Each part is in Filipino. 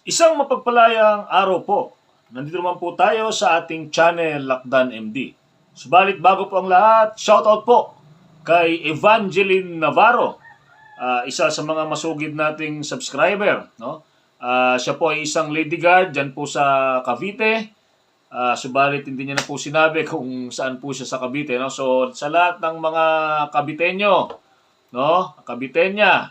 Isang mapagpalayang araw po. Nandito naman po tayo sa ating channel Lakdan MD. Subalit bago po ang lahat, shoutout po kay Evangeline Navarro, isa sa mga masugid nating subscriber. No? Siya po ay isang lady guard dyan po sa Cavite. Subalit hindi niya na po sinabi kung saan po siya sa Cavite. No? So sa lahat ng mga Caviteño, no? Cavitenya,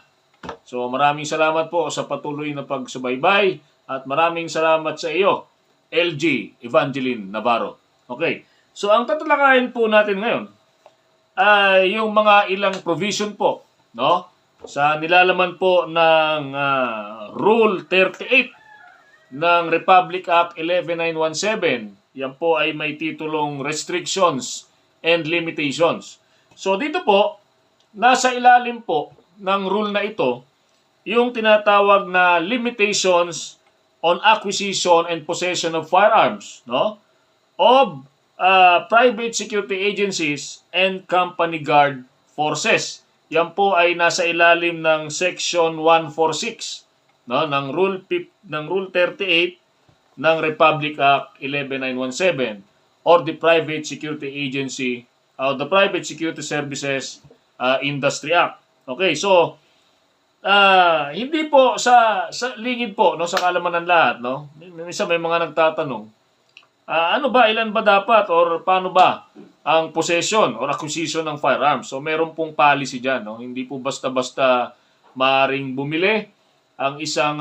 so maraming salamat po sa patuloy na pagsubaybay at maraming salamat sa iyo, LG Evangeline Navarro. Okay. So ang tatalakayin po natin ngayon ay yung mga ilang provision po, no? Sa nilalaman po ng Rule 38 ng Republic Act 11917. Yan po ay may titulong Restrictions and Limitations. So dito po, nasa ilalim po ng rule na ito, yung tinatawag na limitations on acquisition and possession of firearms, no? Of private security agencies and company guard forces. Yan po ay nasa ilalim ng Section 146, no, ng Rule 38 ng Republic Act 11917 or the Private Security Agency the Private Security Services Industry Act. Okay, so hindi po sa lingid po, no, sa kalaman ng lahat, no. Minsan may mga nagtatanong, ano ba, ilan ba dapat or paano ba ang possession or acquisition ng firearms? So meron pong policy diyan, no. Hindi po basta-basta maaring bumili ang isang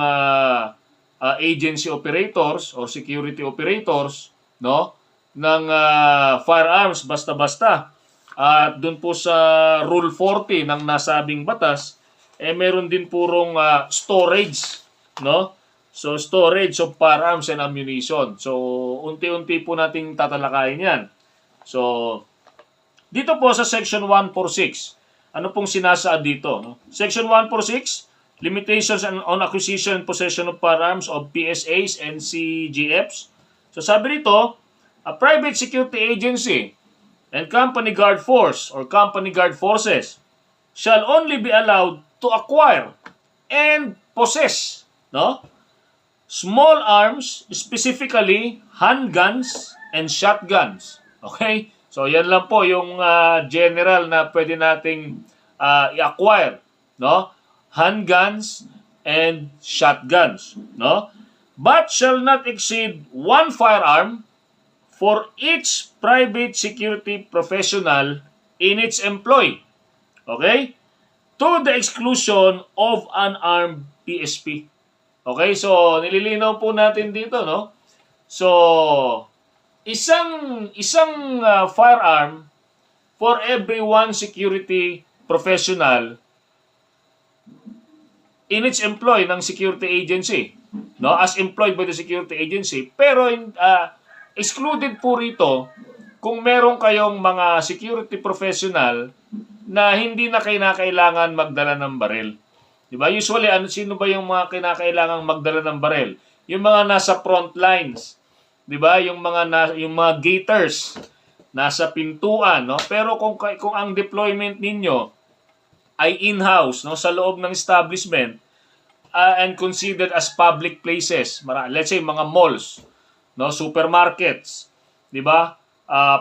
agency operators or security operators, no, ng firearms basta-basta. At doon po sa Rule 40 ng nasabing batas, meron din purong storage, no? So, storage of firearms and ammunition. So, unti-unti po nating tatalakayin yan. So, dito po sa Section 146, ano pong sinasaad dito? No? Section 146, Limitations on Acquisition and Possession of Firearms of PSAs and CGFs. So, sabi dito, a private security agency and company guard force or company guard forces shall only be allowed to acquire and possess, no, small arms, specifically handguns and shotguns. Okay? So yan lang po yung general na pwede nating i-acquire, no? Handguns and shotguns, no? But shall not exceed one firearm for each private security professional in its employ. Okay? To the exclusion of unarmed PSP. Okay? So, nililinaw po natin dito, no? So, isang firearm for every one security professional in its employ ng security agency. No? As employed by the security agency. Pero, excluded po rito kung meron kayong mga security professional na hindi na kinakailangan magdala ng baril. Diba? Usually, sino ba yung mga kinakailangan magdala ng baril? Yung mga nasa front lines. Diba? Yung mga gators nasa pintuan, no? Pero kung ang deployment ninyo ay in-house, no, sa loob ng establishment and considered as public places, let's say mga malls, no, supermarkets, 'di ba?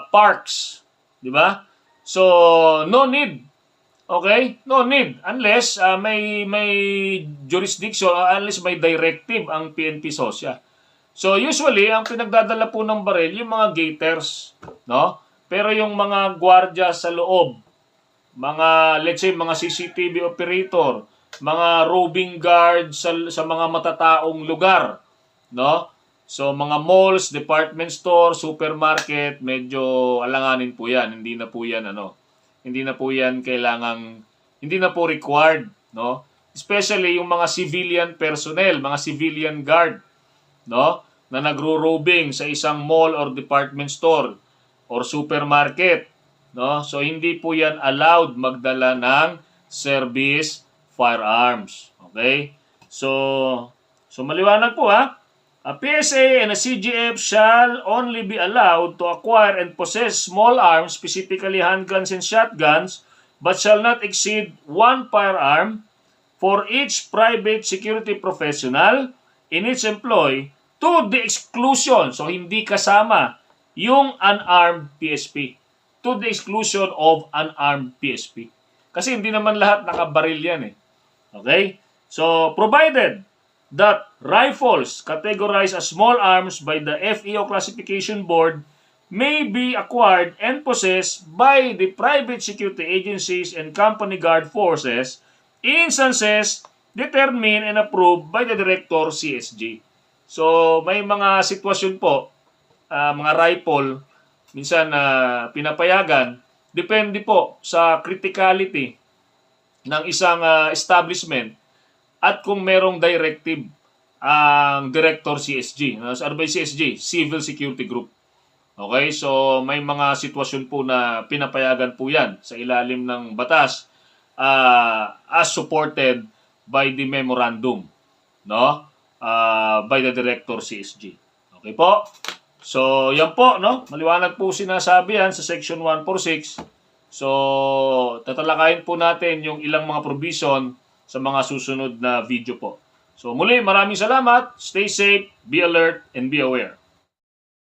Parks, 'di ba? So no need. Okay? No need unless may jurisdiction, unless may directive ang PNP SOSYA. So usually ang pinagdadala po ng baril yung mga gators, no? Pero yung mga gwardiya sa loob, mga let's say mga CCTV operator, mga roving guard sa mga matataong lugar, no? So, mga malls, department store, supermarket, medyo alanganin po yan. Hindi na po yan, hindi na po yan hindi na po required, no? Especially yung mga civilian personnel, mga civilian guard, no? Na nagro-roving sa isang mall or department store or supermarket, no? So, hindi po yan allowed magdala ng service firearms. Okay? So maliwanag po, ha? A PSA and a CGF shall only be allowed to acquire and possess small arms, specifically handguns and shotguns, but shall not exceed one firearm for each private security professional in its employ to the exclusion, so hindi kasama yung unarmed PSP, to the exclusion of unarmed PSP. Kasi hindi naman lahat nakabaril yan eh. Okay? So, provided that rifles categorized as small arms by the FEO Classification Board may be acquired and possessed by the private security agencies and company guard forces in instances determined and approved by the Director CSG. So, may mga sitwasyon po, mga rifle, minsan pinapayagan, depende po sa criticality ng isang establishment at kung merong directive ang Director CSG. Ano ba yung CSG? Civil Security Group. Okay, so may mga sitwasyon po na pinapayagan po yan sa ilalim ng batas as supported by the memorandum, no? By the Director CSG. Okay po? So, yan po, no? Maliwanag po sinasabi yan sa Section 146. So, tatalakayin po natin yung ilang mga provision sa mga susunod na video po. So, muli, maraming salamat. Stay safe, be alert, and be aware.